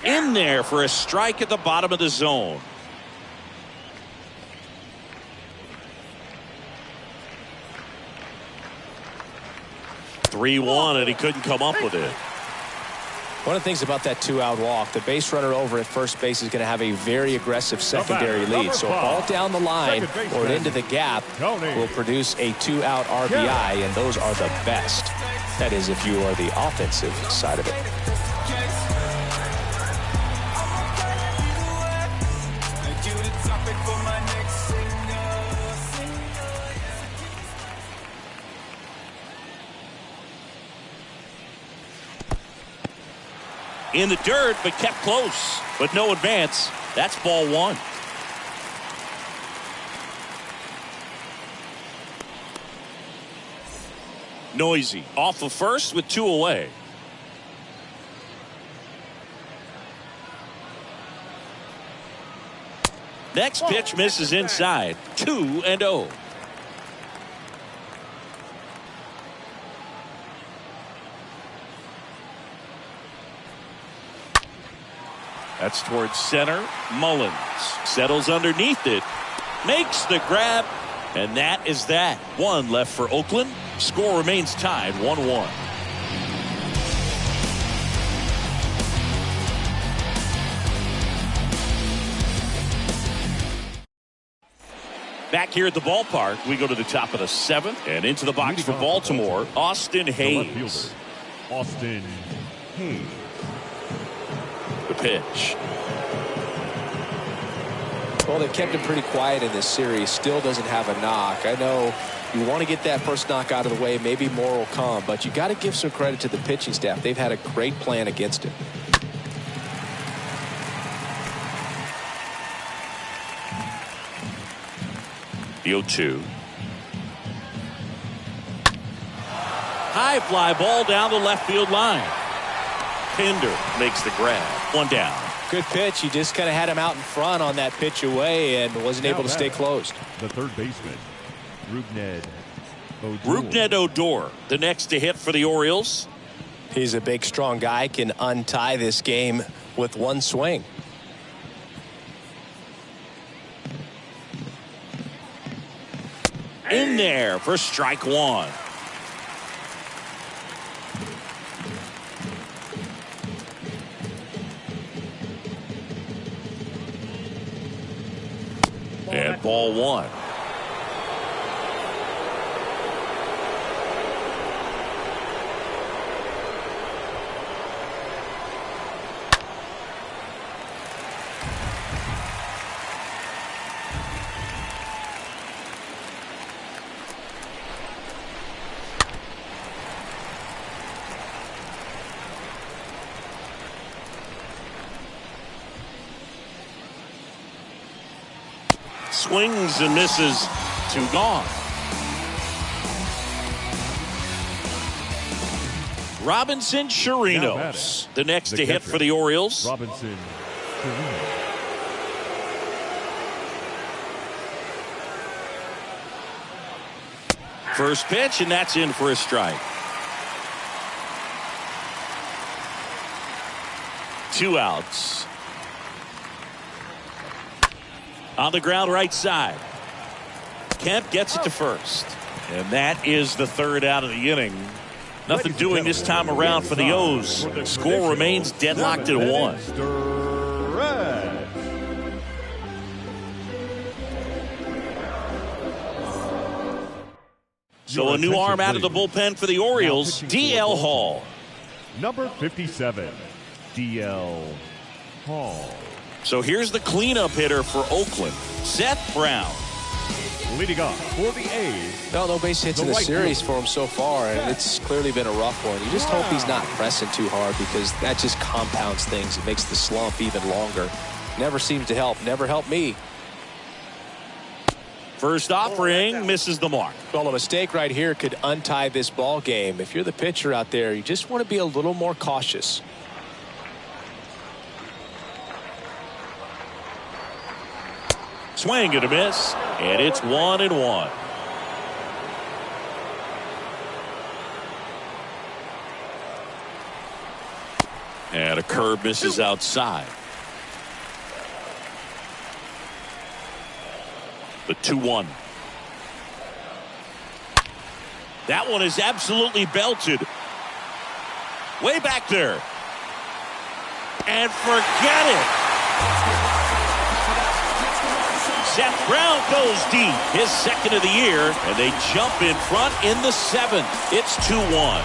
A: In there for a strike at the bottom of the zone. (3-1), and he couldn't come up with it.
B: One of the things about that 2-out walk, the base runner over at first base is going to have a very aggressive secondary lead. So a ball down the line or into the gap will produce a 2-out RBI, and those are the best. That is, if you are the offensive side of it.
A: In the dirt, but kept close. But no advance. That's ball 1. Noisy off of first with 2 away. Next pitch misses inside. 2-0. That's towards center. Mullins settles underneath it, makes the grab, and that is that. 1 left for Oakland. Score remains tied 1-1. Back here at the ballpark, we go to the top of the 7th and into the box for Baltimore, Austin Hayes.
C: Austin Hayes.
A: The pitch.
B: Well, they've kept him pretty quiet in this series. Still doesn't have a knock. I know you want to get that first knock out of the way. Maybe more will come, but you got to give some credit to the pitching staff. They've had a great plan against him.
A: The 0-2. High fly ball down the left field line. Pinder makes the grab. 1 down.
B: Good pitch. You just kind of had him out in front on that pitch away and wasn't able to stay closed.
C: The third baseman,
A: Rougned Odor, the next to hit for the Orioles.
B: He's a big, strong guy. Can untie this game with 1 swing.
A: In there for strike 1. And ball 1. Swings and misses. 2 gone. Robinson Chirinos, the next to hit for the Orioles.
C: Robinson Chirinos.
A: First pitch, and that's in for a strike. 2 outs. On the ground right side. Kemp gets it to first. And that is the 3rd out of the inning. Nothing doing this time around for the O's. Score remains deadlocked at 1. So a new arm out of the bullpen for the Orioles, D.L. Hall.
C: Number 57, D.L. Hall.
A: So here's the cleanup hitter for Oakland, Seth Brown.
C: Leading off for the A's.
B: No base hits in the series for him so far, and it's clearly been a rough one. You just hope he's not pressing too hard, because that just compounds things. It makes the slump even longer. Never seems to help. Never helped me.
A: First offering misses the mark.
B: Well, a mistake right here could untie this ball game. If you're the pitcher out there, you just want to be a little more cautious.
A: Swing and a miss, and it's 1-1. And a curve misses outside. The 2-1. That one is absolutely belted. Way back there. And forget it. Seth Brown goes deep. His 2nd of the year. And they jump in front in the 7th. It's 2-1.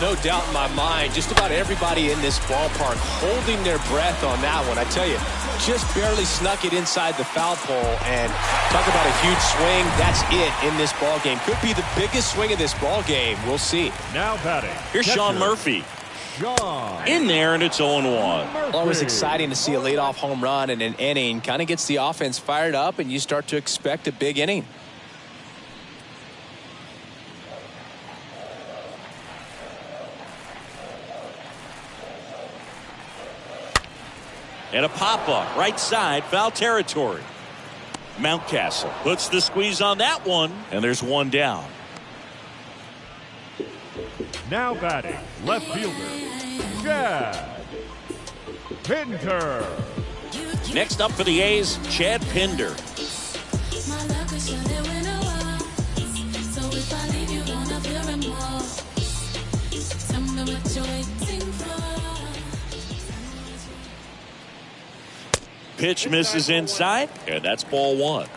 B: No doubt in my mind, just about everybody in this ballpark holding their breath on that one. I tell you, just barely snuck it inside the foul pole, and talk about a huge swing. That's it in this ball game. Could be the biggest swing of this ball game. We'll see.
C: Now batting.
A: Here's Sean Murphy.
C: Sean.
A: In there, and it's 0-1.
B: Always exciting to see a leadoff home run in an inning. Kind of gets the offense fired up, and you start to expect a big inning.
A: And a pop-up, right side, foul territory. Mountcastle puts the squeeze on that one, and there's 1 down.
C: Now batting, left fielder, Chad Pinder.
A: Next up for the A's, Chad Pinder. Pitch misses inside, and that's ball 1.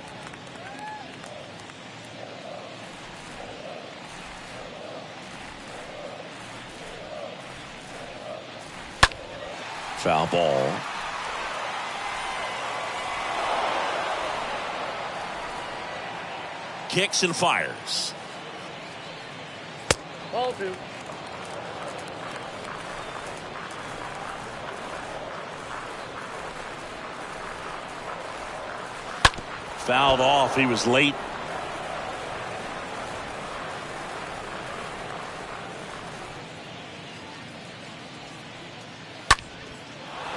A: Foul ball. Kicks and fires.
D: Ball 2.
A: Fouled off. He was late.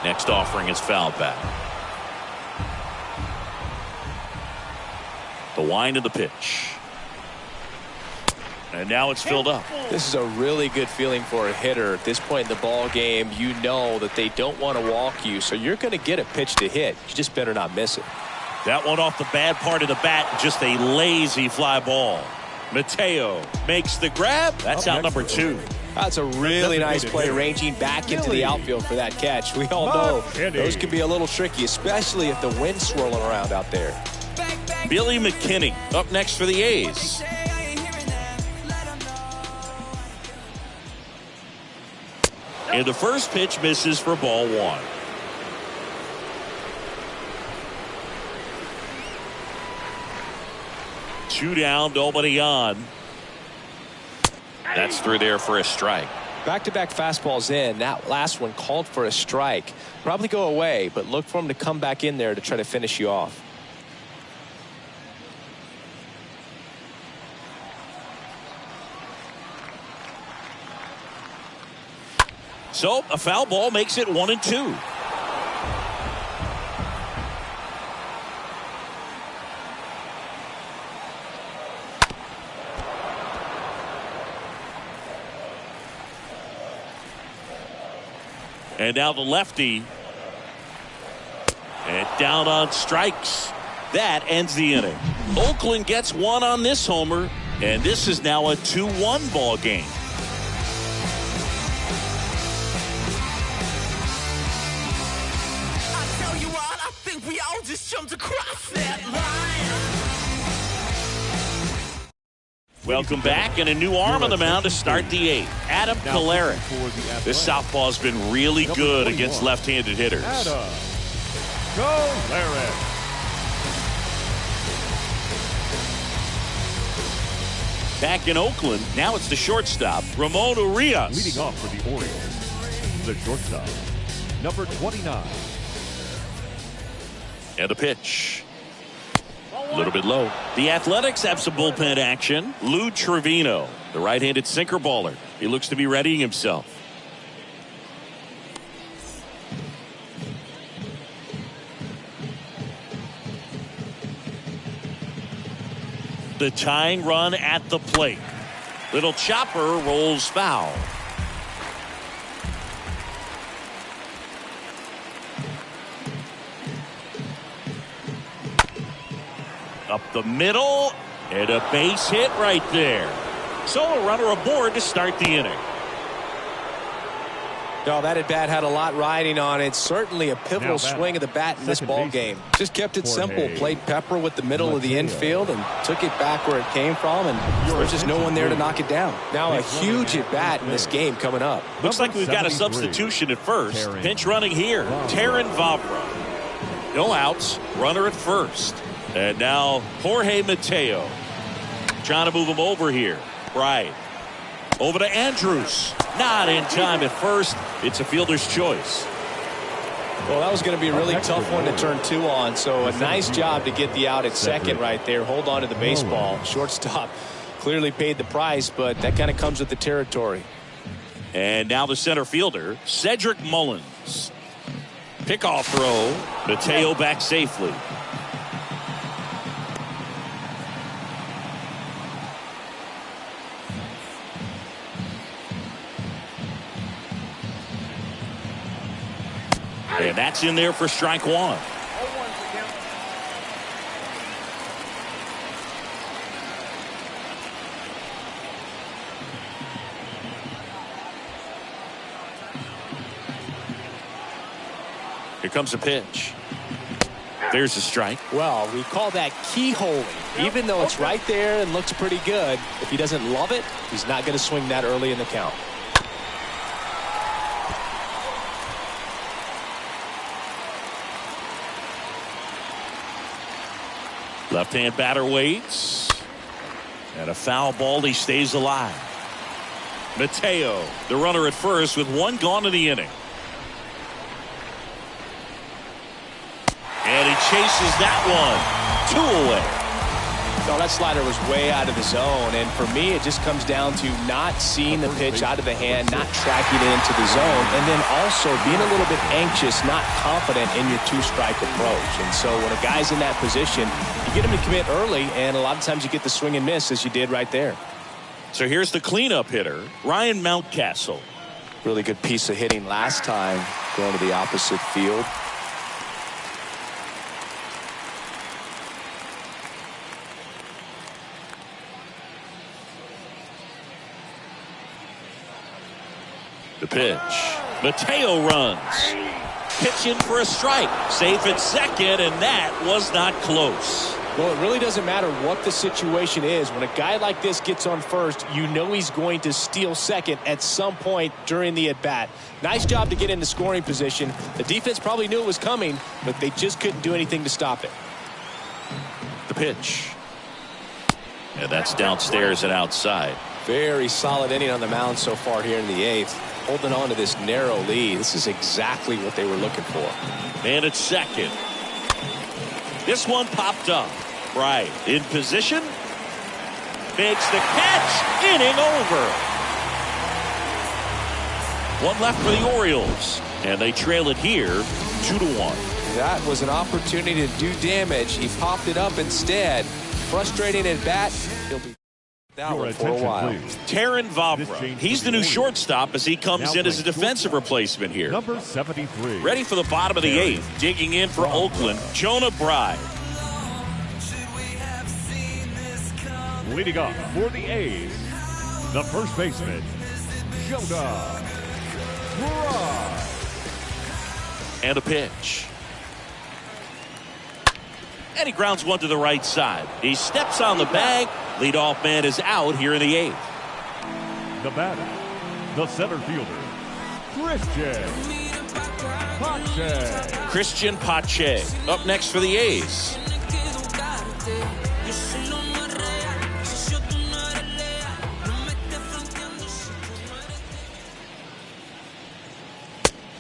A: Next offering is fouled back. The wind of the pitch. And now it's filled up.
B: This is a really good feeling for a hitter. At this point in the ball game, you know that they don't want to walk you, so you're going to get a pitch to hit. You just better not miss it.
A: That one off the bad part of the bat, just a lazy fly ball. Mateo makes the grab. That's out number 2.
B: That's a really nice play, ranging back into the outfield for that catch. We all know those can be a little tricky, especially if the wind's swirling around out there.
A: Billy McKinney up next for the A's. And the first pitch misses for ball 1. 2 down, nobody on. That's through there for a strike.
B: Back-to-back fastballs in. That last one called for a strike. Probably go away, but look for him to come back in there to try to finish you off.
A: So a foul ball makes it 1-2. And now the lefty. And down on strikes. That ends the inning. Oakland gets 1 on this homer. And this is now a 2-1 ball game.
G: I tell you what, I think we all just jumped across that line.
A: Welcome back, and a new arm on the mound to start the 8th. Adam Kolarek. This southpaw's been really good against left-handed hitters.
C: Adam Kolarek.
A: Back in Oakland, now it's the shortstop, Ramon Urias.
C: Leading off for the Orioles, the shortstop, number 29.
A: And the pitch. A little bit low. The Athletics have some bullpen action. Lou Trevino, the right-handed sinker baller. He looks to be readying himself. The tying run at the plate. Little chopper rolls foul. Up the middle, and a base hit right there. So a runner aboard to start the inning.
B: No, that at bat had a lot riding on it. Certainly a pivotal swing of the bat in this ball game. Just kept it simple. Played pepper with the middle of the infield and took it back where it came from, and there's just no one there to knock it down. Now a huge at bat in this game coming up.
A: Looks like we've got a substitution at first. Pinch running here. Terrin Vavra. No outs. Runner at first. And now Jorge Mateo. Trying to move him over here. Right. Over to Andrews. Not in time at first. It's a fielder's choice.
B: Well, that was going to be a really tough one to turn 2 on. So a nice job to get the out at second right there. Hold on to the baseball. Shortstop clearly paid the price, but that kind of comes with the territory.
A: And now the center fielder, Cedric Mullins. Pickoff throw. Mateo back safely. And that's in there for strike 1. Here comes a pitch. There's a strike.
B: Well, we call that keyholing. Even though it's right there and looks pretty good, if he doesn't love it, he's not going to swing that early in the count.
A: Left-hand batter waits. And a foul ball. He stays alive. Mateo, the runner at first with 1 gone in the inning. And he chases that one. 2 away.
B: No, that slider was way out of the zone, and for me it just comes down to not seeing the pitch out of the hand, not tracking it into the zone, and then also being a little bit anxious, not confident in your 2-strike approach. And so when a guy's in that position, you get him to commit early, and a lot of times you get the swing and miss as you did right there.
A: So here's the cleanup hitter, Ryan Mountcastle.
B: Really good piece of hitting last time, going to the opposite field.
A: The pitch. Mateo runs. Pitch in for a strike. Safe at second, and that was not close.
B: Well, it really doesn't matter what the situation is. When a guy like this gets on first, you know he's going to steal second at some point during the at-bat. Nice job to get into scoring position. The defense probably knew it was coming, but they just couldn't do anything to stop it.
A: The pitch. And that's downstairs and outside.
B: Very solid inning on the mound so far here in the 8th. Holding on to this narrow lead. This is exactly what they were looking for.
A: And at second. This one popped up. Right in position. Makes the catch. Inning over. One left for the Orioles. And they trail it here 2-1.
B: That was an opportunity to do damage. He popped it up instead. Frustrating at bat. He'll be that one for a while.
A: Taron Vavra. He's the new shortstop as he comes in as a defensive replacement here.
C: Number 73.
A: Ready for the bottom of the 8th. Digging in for Oakland, Jonah Bride.
C: Leading off for the A's, the first baseman, Jonah Bride.
A: And a pitch. And he grounds one to the right side. He steps on the bag. Leadoff man is out here in the 8th.
C: The batter, the center fielder,
A: Christian Pache up next for the A's.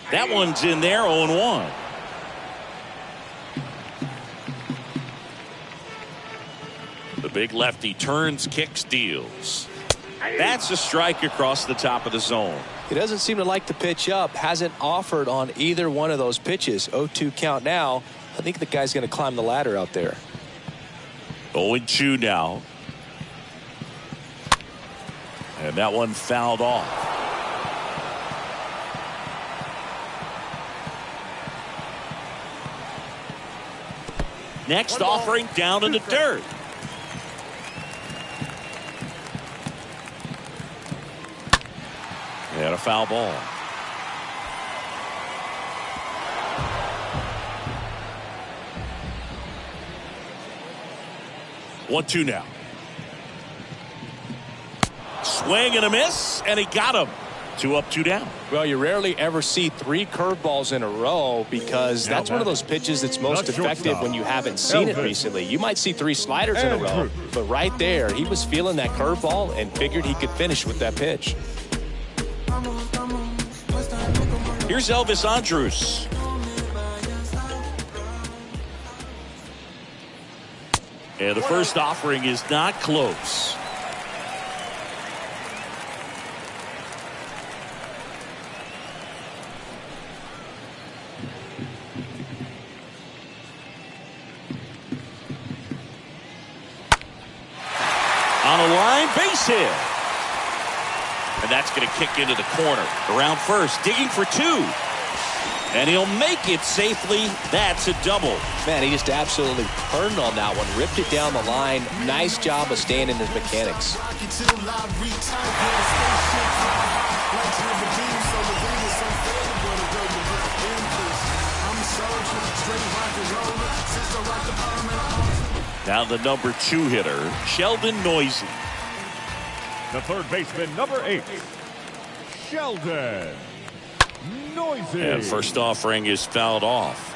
A: That one's in there, 0-1. The big lefty turns, kicks, deals. That's a strike across the top of the zone.
B: He doesn't seem to like the pitch up. Hasn't offered on either one of those pitches. 0-2 count now. I think the guy's going to climb the ladder out there.
A: 0-2 now. And that one fouled off. Next offering down in the dirt. And a foul ball. One-two now. Swing and a miss, and he got him. 2 up, 2 down.
B: Well, you rarely ever see 3 curveballs in a row because that's one of those pitches that's most effective when you haven't seen it recently. You might see 3 sliders in a row, but right there, he was feeling that curveball and figured he could finish with that pitch.
A: Here's Elvis Andrus. And the first offering is not close. On a line, base hit. And that's going to kick into the corner. Around first, digging for 2. And he'll make it safely. That's a double.
B: Man, he just absolutely turned on that one. Ripped it down the line. Nice job of staying in his mechanics.
A: Now the number 2 hitter, Sheldon Noisy.
C: The third baseman, number 8, Sheldon Noisy.
A: And first offering is fouled off.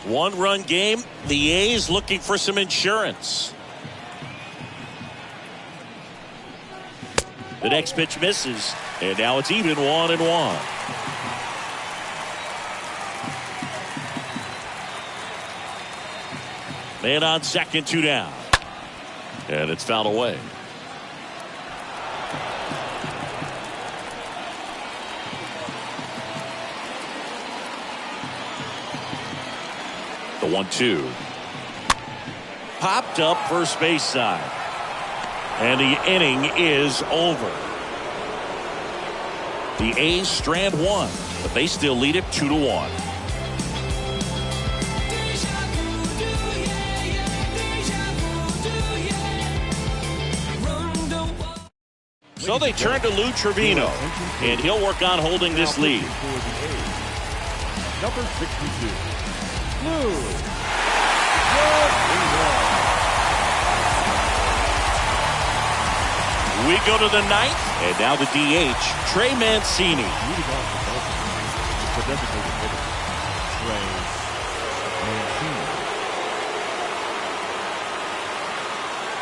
A: One-run game. The A's looking for some insurance. The next pitch misses, and now it's even 1-1. Man on second, 2 down. And it's fouled away. The 1-2. Popped up first base side. And the inning is over. The A's strand 1, but they still lead it 2-1. So they turn to Lou Trevino, and he'll work on holding this lead.
C: Number 62, Lou.
A: We go to the ninth, and now the DH, Trey Mancini.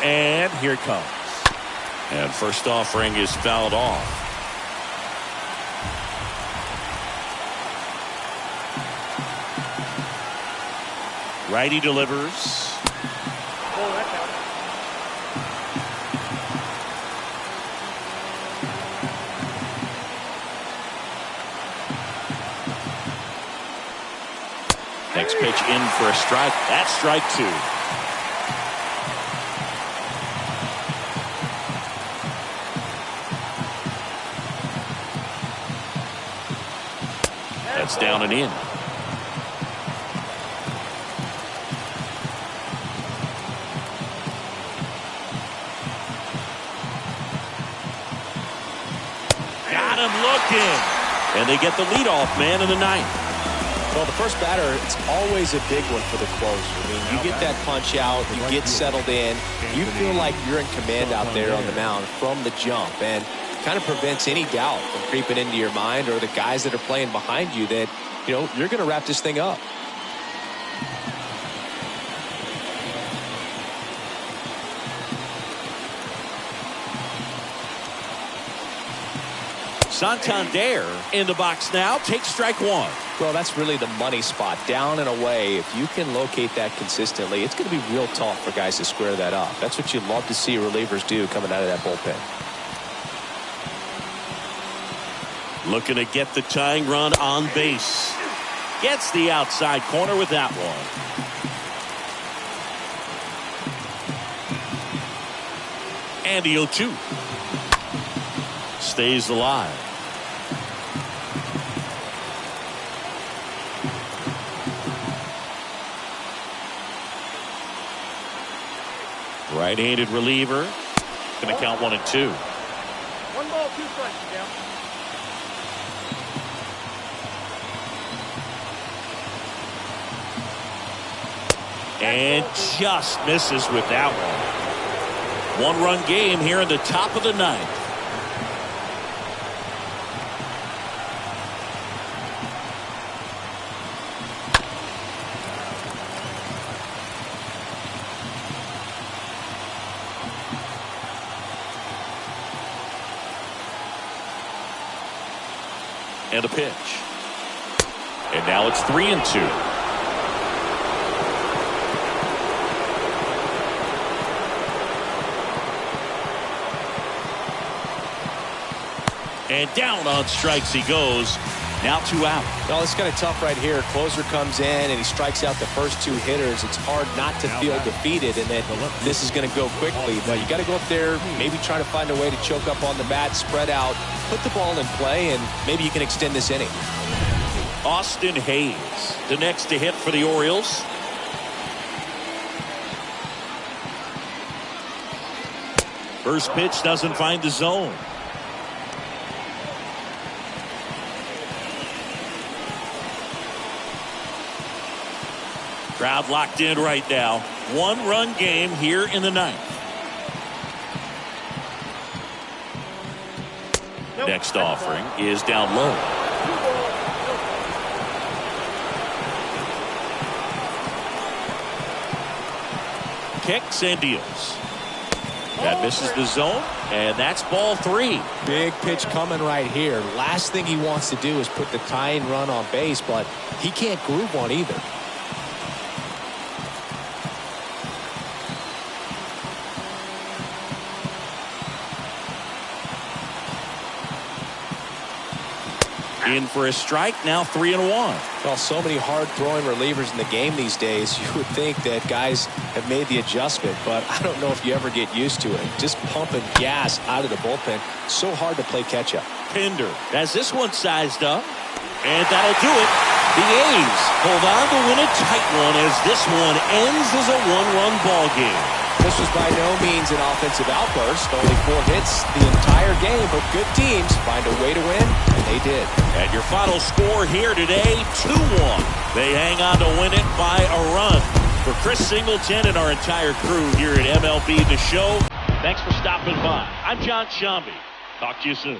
A: And here it comes. And first offering is fouled off. Righty delivers.
D: Oh, that counts.
A: Next pitch in for a strike. That's strike two. That's down and in. Got him looking. And they get the leadoff man in the ninth.
B: Well, the first batter, it's always a big one for the closer. I mean, you get that punch out, you get settled in, you feel like you're in command out there on the mound from the jump, and kind of prevents any doubt from creeping into your mind or the guys that are playing behind you that, you know, you're going to wrap this thing up.
A: Santander in the box now, takes strike one.
B: Well, that's really the money spot, down and away. If you can locate that consistently, it's going to be real tough for guys to square that up. That's what you'd love to see relievers do coming out of that bullpen.
A: Looking to get the tying run on base. Gets the outside corner with that one. And the 0-2. Stays alive. Right-handed reliever. Going to count 1 and 2.
D: 1 ball, 2 strikes, Miguel.
A: And just misses with that one. 1-run game here in the top of the ninth. And a pitch. And now it's 3 and 2. And down on strikes he goes. Now 2 out.
B: Well, it's kind of tough right here. Closer comes in and he strikes out the first 2 hitters. It's hard not to feel defeated, and then this is going to go quickly. But you got to go up there, maybe try to find a way to choke up on the bat, spread out, put the ball in play, and maybe you can extend this inning.
A: Austin Hayes, the next to hit for the Orioles. First pitch doesn't find the zone. Crowd locked in right now. 1-run game here in the ninth. Next offering is down low. Kicks and deals. That misses the zone, and that's ball 3.
B: Big pitch coming right here. Last thing he wants to do is put the tying run on base, but he can't groove one either.
A: In for a strike, now 3 and 1.
B: Well, so many hard-throwing relievers in the game these days, you would think that guys have made the adjustment, but I don't know if you ever get used to it. Just pumping gas out of the bullpen, so hard to play catch-up.
A: Pinder has this one sized up, and that'll do it. The A's hold on to win a tight one as this one ends as a 1-run ball game.
B: This was by no means an offensive outburst. Only 4 hits the entire game, but good teams find a way to win, and they did.
A: And your final score here today, 2-1. They hang on to win it by a run. For Chris Singleton and our entire crew here at MLB The Show, Thanks for stopping by. I'm John Shambi. Talk to you soon.